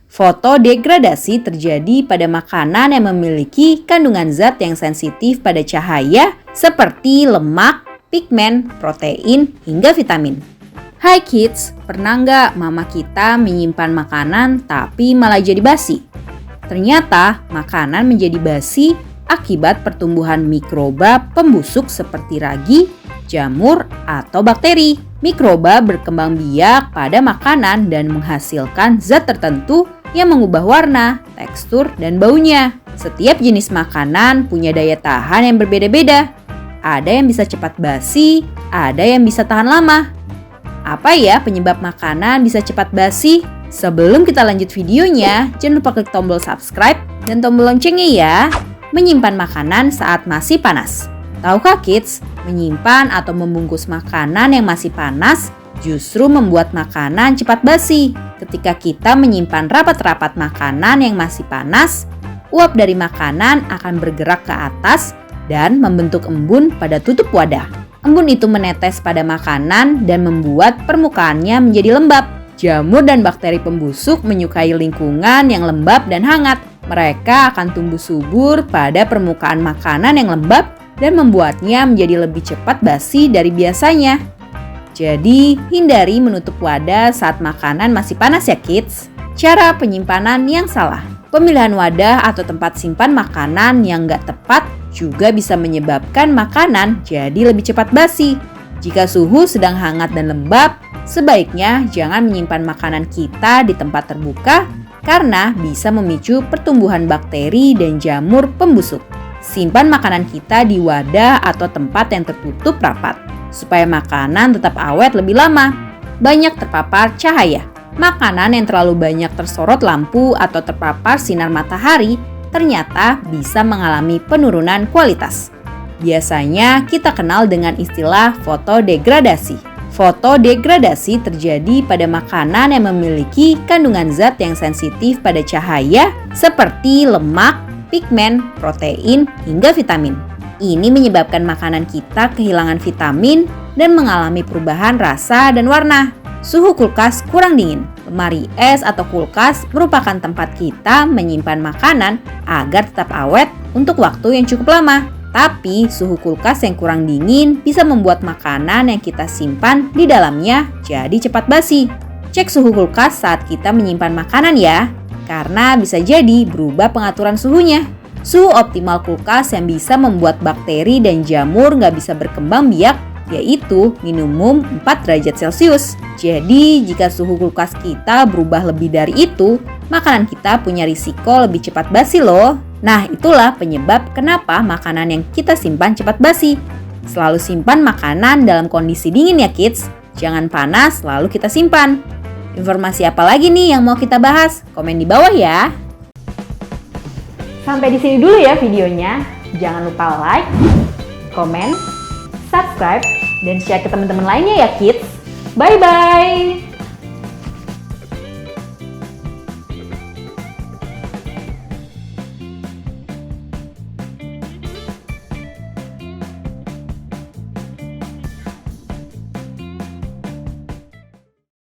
Fotodegradasi terjadi pada makanan yang memiliki kandungan zat yang sensitif pada cahaya seperti lemak, pigmen, protein, hingga vitamin. Hai kids, pernah nggak mama kita menyimpan makanan tapi malah jadi basi? Ternyata makanan menjadi basi akibat pertumbuhan mikroba pembusuk seperti ragi, jamur, atau bakteri. Mikroba berkembang biak pada makanan dan menghasilkan zat tertentu yang mengubah warna, tekstur, dan baunya. Setiap jenis makanan punya daya tahan yang berbeda-beda. Ada yang bisa cepat basi, ada yang bisa tahan lama. Apa ya penyebab makanan bisa cepat basi? Sebelum kita lanjut videonya, jangan lupa klik tombol subscribe dan tombol loncengnya ya. Menyimpan makanan saat masih panas. Tahukah kids, menyimpan atau membungkus makanan yang masih panas justru membuat makanan cepat basi. Ketika kita menyimpan rapat-rapat makanan yang masih panas, uap dari makanan akan bergerak ke atas dan membentuk embun pada tutup wadah. Embun itu menetes pada makanan dan membuat permukaannya menjadi lembab. Jamur dan bakteri pembusuk menyukai lingkungan yang lembab dan hangat. Mereka akan tumbuh subur pada permukaan makanan yang lembab dan membuatnya menjadi lebih cepat basi dari biasanya. Jadi, hindari menutup wadah saat makanan masih panas ya kids. Cara penyimpanan yang salah. Pemilihan wadah atau tempat simpan makanan yang nggak tepat juga bisa menyebabkan makanan jadi lebih cepat basi. Jika suhu sedang hangat dan lembab, sebaiknya jangan menyimpan makanan kita di tempat terbuka karena bisa memicu pertumbuhan bakteri dan jamur pembusuk. Simpan makanan kita di wadah atau tempat yang tertutup rapat, supaya makanan tetap awet lebih lama. Banyak terpapar cahaya. Makanan yang terlalu banyak tersorot lampu atau terpapar sinar matahari ternyata bisa mengalami penurunan kualitas. Biasanya kita kenal dengan istilah fotodegradasi. Fotodegradasi terjadi pada makanan yang memiliki kandungan zat yang sensitif pada cahaya seperti lemak, pigmen, protein, hingga vitamin. Ini menyebabkan makanan kita kehilangan vitamin dan mengalami perubahan rasa dan warna. Suhu kulkas kurang dingin. Lemari es atau kulkas merupakan tempat kita menyimpan makanan agar tetap awet untuk waktu yang cukup lama. Tapi suhu kulkas yang kurang dingin bisa membuat makanan yang kita simpan di dalamnya jadi cepat basi. Cek suhu kulkas saat kita menyimpan makanan ya, karena bisa jadi berubah pengaturan suhunya. Suhu optimal kulkas yang bisa membuat bakteri dan jamur nggak bisa berkembang biak yaitu minimum 4 derajat Celcius. Jadi jika suhu kulkas kita berubah lebih dari itu, makanan kita punya risiko lebih cepat basi loh. Nah itulah penyebab kenapa makanan yang kita simpan cepat basi. Selalu simpan makanan dalam kondisi dingin ya kids. Jangan panas lalu kita simpan. Informasi apa lagi nih yang mau kita bahas? Komen di bawah ya. Sampai di sini dulu ya videonya. Jangan lupa like, komen, subscribe, dan share ke teman-teman lainnya ya kids. Bye-bye!